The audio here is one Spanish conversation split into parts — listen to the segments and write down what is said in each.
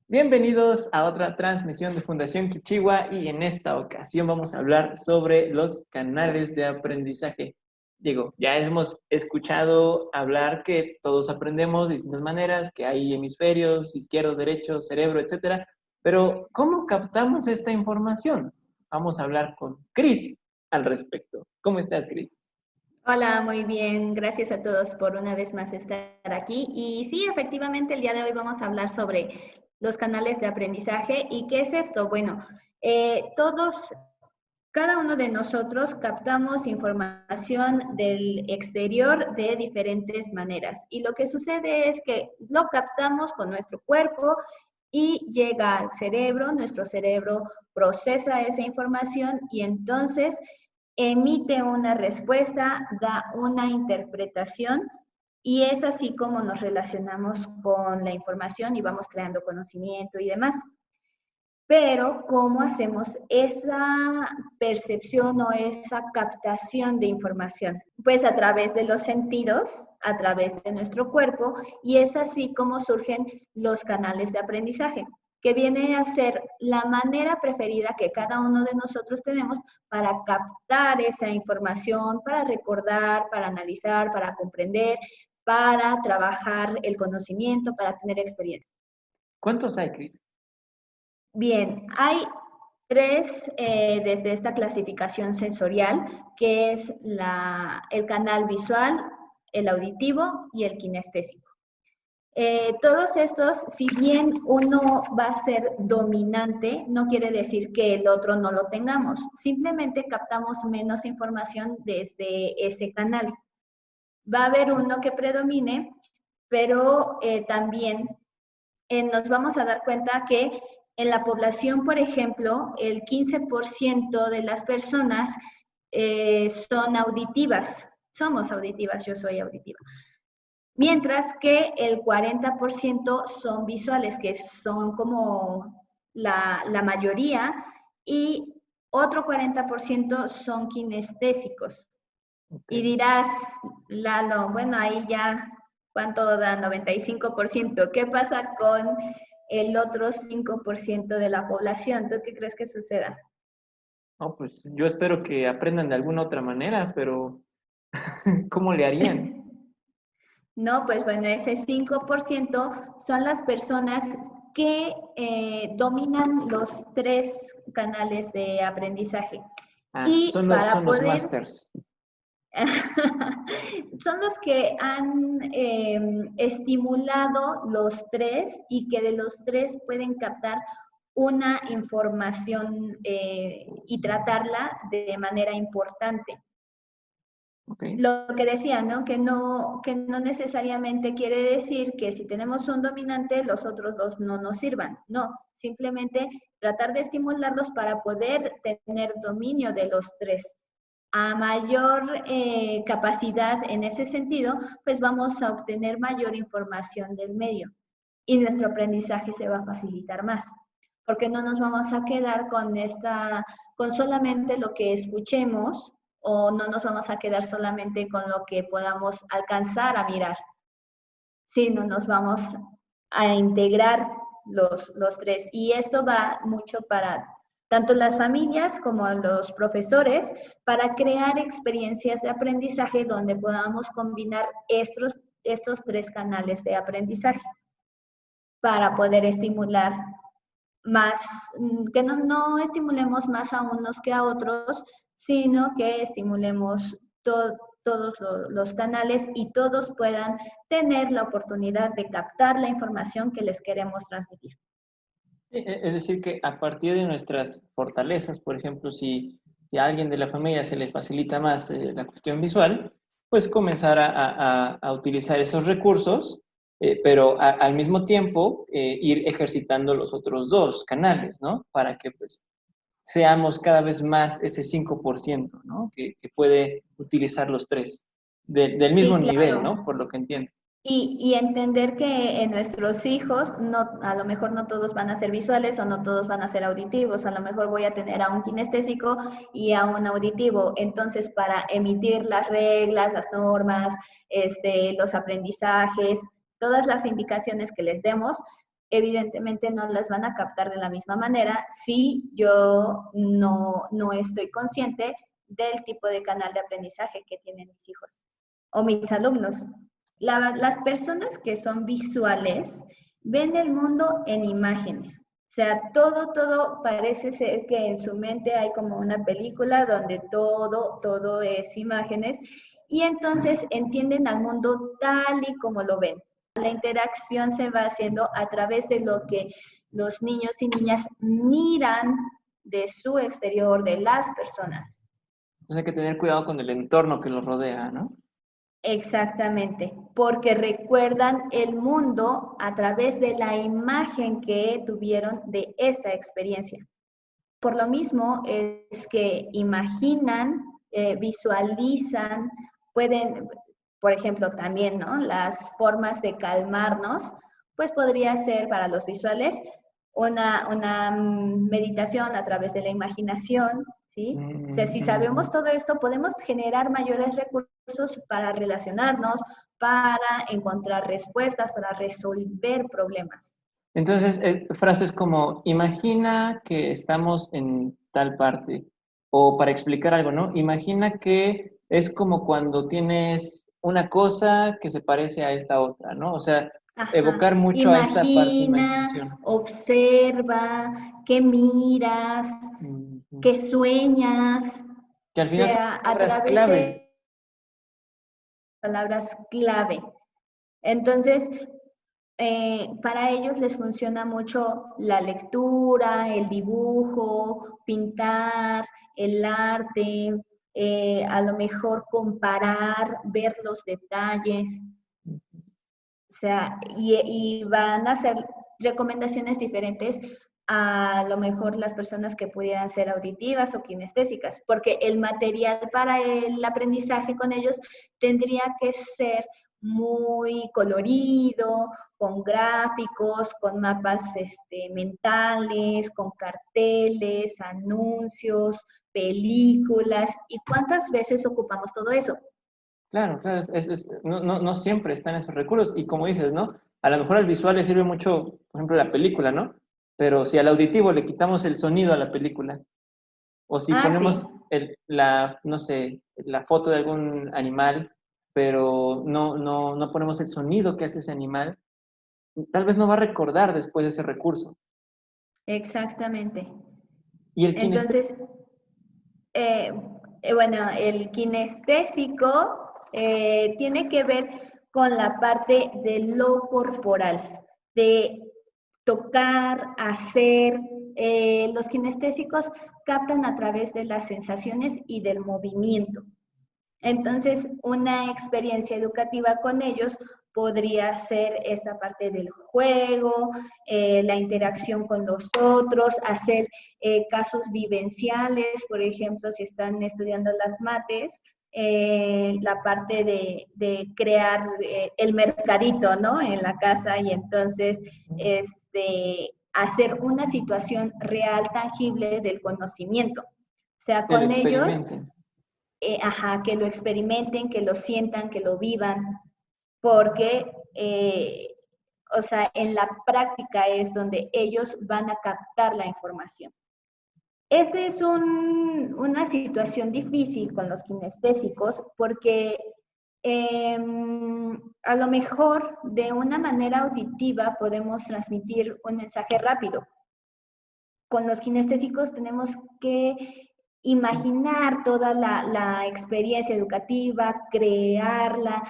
Bienvenidos a otra transmisión de Fundación Quichigua y en esta ocasión vamos a hablar sobre los canales de aprendizaje. Digo, ya hemos escuchado hablar que todos aprendemos de distintas maneras, que hay hemisferios, izquierdos, derechos, cerebro, etcétera, pero ¿cómo captamos esta información? Vamos a hablar con Cris al respecto. ¿Cómo estás, Cris? Hola, muy bien. Gracias a todos por una vez más estar aquí. Y sí, efectivamente, el día de hoy vamos a hablar sobre los canales de aprendizaje. ¿Y qué es esto? Bueno, cada uno de nosotros captamos información del exterior de diferentes maneras. Y lo que sucede es que lo captamos con nuestro cuerpo y llega al cerebro, nuestro cerebro procesa esa información y entonces emite una respuesta, da una interpretación y es así como nos relacionamos con la información y vamos creando conocimiento y demás. Pero, ¿cómo hacemos esa percepción o esa captación de información? Pues a través de los sentidos, a través de nuestro cuerpo, y es así como surgen los canales de aprendizaje, que viene a ser la manera preferida que cada uno de nosotros tenemos para captar esa información, para recordar, para analizar, para comprender, para trabajar el conocimiento, para tener experiencia. ¿Cuántos hay, Cris? Bien, hay tres desde esta clasificación sensorial, que es el canal visual, el auditivo y el kinestésico. Todos estos, si bien uno va a ser dominante, no quiere decir que el otro no lo tengamos. Simplemente captamos menos información desde ese canal. Va a haber uno que predomine, pero también nos vamos a dar cuenta que en la población, por ejemplo, el 15% de las personas son auditivas. Somos auditivas, yo soy auditiva. Mientras que el 40% son visuales, que son como la mayoría, y otro 40% son kinestésicos. Okay. Y dirás, Lalo, bueno, ahí ya, ¿cuánto da? 95%. ¿Qué pasa con el otro 5% de la población? ¿Tú qué crees que suceda? No, pues yo espero que aprendan de alguna otra manera, pero ¿cómo le harían? No, pues bueno, ese 5% son las personas que dominan los tres canales de aprendizaje. Y son los masters. Son los que han estimulado los tres y que de los tres pueden captar una información y tratarla de manera importante. Okay. Lo que decía, ¿no? Que no necesariamente quiere decir que si tenemos un dominante, los otros dos no nos sirvan. No, simplemente tratar de estimularlos para poder tener dominio de los tres. A mayor capacidad en ese sentido, pues vamos a obtener mayor información del medio y nuestro aprendizaje se va a facilitar más, porque no nos vamos a quedar con solamente lo que escuchemos o no nos vamos a quedar solamente con lo que podamos alcanzar a mirar, sino nos vamos a integrar los tres. Y esto va mucho para tanto las familias como los profesores, para crear experiencias de aprendizaje donde podamos combinar estos tres canales de aprendizaje para poder estimular más, que no estimulemos más a unos que a otros, sino que estimulemos todos los canales y todos puedan tener la oportunidad de captar la información que les queremos transmitir. Es decir, que a partir de nuestras fortalezas, por ejemplo, si a alguien de la familia se le facilita más la cuestión visual, pues comenzar a utilizar esos recursos, pero al mismo tiempo ir ejercitando los otros dos canales, ¿no? Para que pues seamos cada vez más ese 5%, ¿no? Que puede utilizar los tres del mismo nivel, ¿no? Por lo que entiendo. Y entender que en nuestros hijos, a lo mejor no todos van a ser visuales o no todos van a ser auditivos, a lo mejor voy a tener a un kinestésico y a un auditivo. Entonces, para emitir las reglas, las normas, los aprendizajes, todas las indicaciones que les demos, evidentemente no las van a captar de la misma manera si yo no estoy consciente del tipo de canal de aprendizaje que tienen mis hijos o mis alumnos. Las personas que son visuales ven el mundo en imágenes. O sea, todo parece ser que en su mente hay como una película donde todo es imágenes y entonces entienden al mundo tal y como lo ven. La interacción se va haciendo a través de lo que los niños y niñas miran de su exterior, de las personas. Entonces hay que tener cuidado con el entorno que los rodea, ¿no? Exactamente, porque recuerdan el mundo a través de la imagen que tuvieron de esa experiencia. Por lo mismo es que imaginan, visualizan, pueden, por ejemplo, también, ¿no? Las formas de calmarnos, pues podría ser para los visuales una meditación a través de la imaginación, ¿sí? O sea, si sabemos todo esto, podemos generar mayores recursos para relacionarnos, para encontrar respuestas, para resolver problemas. Entonces, frases como, imagina que estamos en tal parte, o para explicar algo, ¿no? Imagina que es como cuando tienes una cosa que se parece a esta otra, ¿no? O sea, Ajá. evocar mucho a esta parte de imaginación. Observa, qué miras, qué sueñas. Que al final son palabras clave. Palabras clave. Entonces, para ellos les funciona mucho la lectura, el dibujo, pintar, el arte, a lo mejor comparar, ver los detalles. O sea, y van a hacer recomendaciones diferentes a lo mejor las personas que pudieran ser auditivas o kinestésicas, porque el material para el aprendizaje con ellos tendría que ser muy colorido, con gráficos, con mapas mentales, con carteles, anuncios, películas. ¿Y cuántas veces ocupamos todo eso? Claro, no siempre están esos recursos. Y como dices, ¿no? A lo mejor al visual le sirve mucho, por ejemplo, la película, ¿no? Pero si al auditivo le quitamos el sonido a la película, o si ponemos sí. no sé, la foto de algún animal, pero no ponemos el sonido que hace ese animal, tal vez no va a recordar después ese recurso. Exactamente. ¿Y el Entonces, bueno, el kinestésico tiene que ver con la parte de lo corporal, de tocar, hacer. Los kinestésicos captan a través de las sensaciones y del movimiento. Entonces, una experiencia educativa con ellos podría ser esta parte del juego, la interacción con los otros, hacer casos vivenciales, por ejemplo, si están estudiando las mates, la parte de crear el mercadito, ¿no? En la casa y entonces hacer una situación real, tangible del conocimiento. O sea, con ellos, que lo experimenten, que lo sientan, que lo vivan, porque, o sea, en la práctica es donde ellos van a captar la información. Esta es una situación difícil con los kinestésicos porque a lo mejor de una manera auditiva podemos transmitir un mensaje rápido. Con los kinestésicos tenemos que imaginar toda la experiencia educativa, crearla,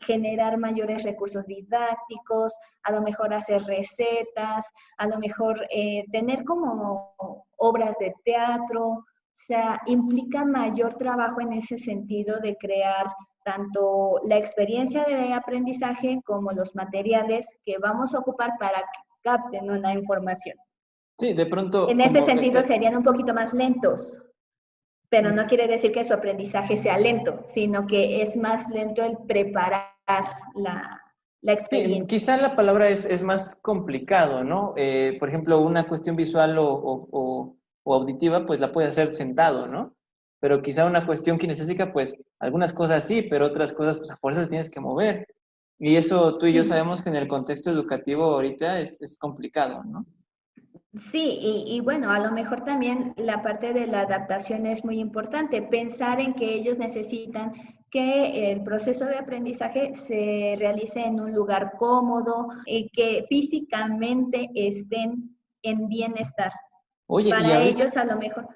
generar mayores recursos didácticos, a lo mejor hacer recetas, a lo mejor tener como obras de teatro, o sea, implica mayor trabajo en ese sentido de crear tanto la experiencia de aprendizaje como los materiales que vamos a ocupar para que capten una información. Sí, de pronto... En ese sentido serían un poquito más lentos, pero no quiere decir que su aprendizaje sea lento, sino que es más lento el preparar la experiencia. Sí, quizá la palabra es más complicado, ¿no? Por ejemplo, una cuestión visual o auditiva, pues la puede hacer sentado, ¿no? Pero quizá una cuestión kinestésica, pues algunas cosas sí, pero otras cosas, pues a fuerzas tienes que mover. Y eso tú y yo sabemos que en el contexto educativo ahorita es complicado, ¿no? Sí, y bueno, a lo mejor también la parte de la adaptación es muy importante, pensar en que ellos necesitan que el proceso de aprendizaje se realice en un lugar cómodo, que físicamente estén en bienestar. Oye, y Para ahorita, ellos a lo mejor,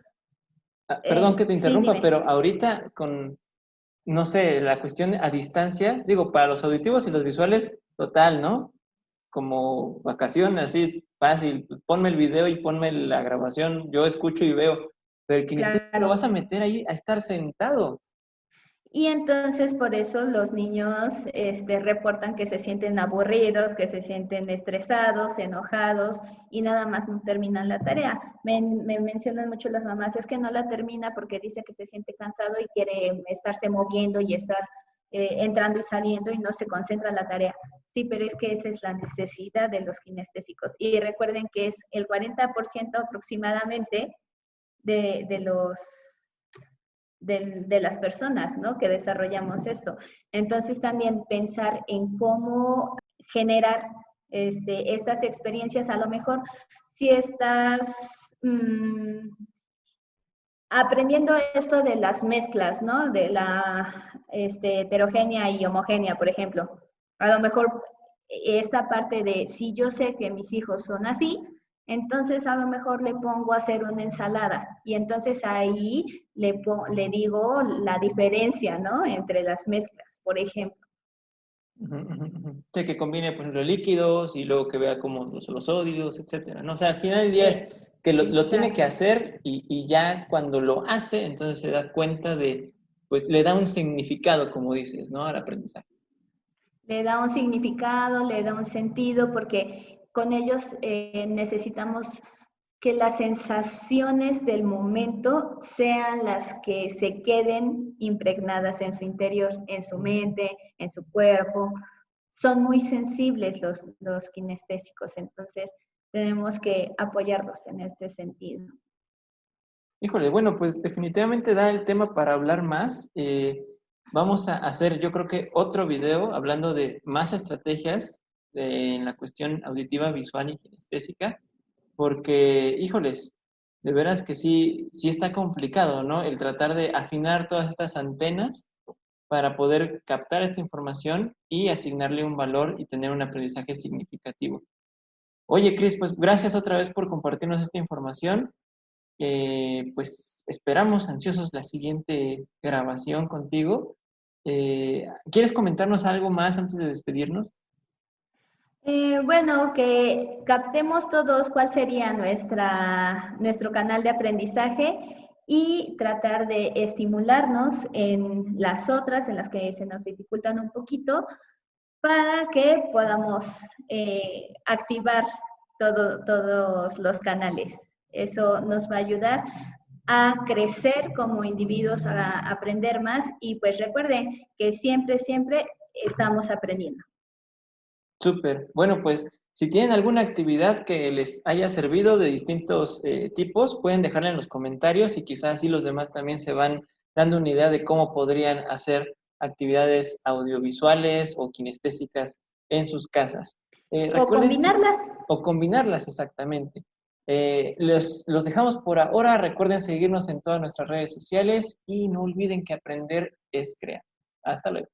perdón que te sí, interrumpa, dime. pero ahorita con, no sé, la cuestión a distancia, digo, para los auditivos y los visuales, total, ¿no? Como vacaciones, así fácil, ponme el video y ponme la grabación, yo escucho y veo, pero el kinestésico lo Claro. vas a meter ahí a estar sentado. Y entonces por eso los niños reportan que se sienten aburridos, que se sienten estresados, enojados y nada más no terminan la tarea. Me mencionan mucho las mamás, es que no la termina porque dice que se siente cansado y quiere estarse moviendo y estar entrando y saliendo y no se concentra en la tarea. Sí, pero es que esa es la necesidad de los kinestésicos. Y recuerden que es el 40% aproximadamente de los de las personas, ¿no? Que desarrollamos esto. Entonces también pensar en cómo generar estas experiencias, a lo mejor si estás aprendiendo esto de las mezclas, ¿no? De la heterogénea y homogénea, por ejemplo. A lo mejor esta parte de si yo sé que mis hijos son así, entonces a lo mejor le pongo a hacer una ensalada y entonces ahí le digo la diferencia, ¿no? Entre las mezclas, por ejemplo. Sí, que combine, por ejemplo, líquidos y luego que vea cómo los sólidos, etcétera, ¿no? O sea, al final del día es que lo tiene que Exacto. hacer y ya cuando lo hace, entonces se da cuenta de, pues le da un significado, como dices, ¿no? Al aprendizaje. Le da un significado, le da un sentido, porque con ellos necesitamos que las sensaciones del momento sean las que se queden impregnadas en su interior, en su mente, en su cuerpo. Son muy sensibles los kinestésicos, entonces tenemos que apoyarlos en este sentido. Híjole, bueno, pues definitivamente da el tema para hablar más. Vamos a hacer, yo creo que otro video hablando de más estrategias en la cuestión auditiva, visual y kinestésica, porque, híjoles, de veras que sí, sí está complicado, ¿no? El tratar de afinar todas estas antenas para poder captar esta información y asignarle un valor y tener un aprendizaje significativo. Oye, Cris, pues gracias otra vez por compartirnos esta información. Pues esperamos ansiosos la siguiente grabación contigo. ¿Quieres comentarnos algo más antes de despedirnos? Bueno, que captemos todos cuál sería nuestro canal de aprendizaje y tratar de estimularnos en las otras, en las que se nos dificultan un poquito, para que podamos activar todos los canales. Eso nos va a ayudar a crecer como individuos, a aprender más y pues recuerden que siempre, siempre estamos aprendiendo. Súper. Bueno, pues si tienen alguna actividad que les haya servido de distintos tipos, pueden dejarla en los comentarios y quizás así los demás también se van dando una idea de cómo podrían hacer actividades audiovisuales o kinestésicas en sus casas. O Recuerden, combinarlas. o combinarlas exactamente. Los dejamos por ahora. Recuerden seguirnos en todas nuestras redes sociales y no olviden que aprender es crear. Hasta luego.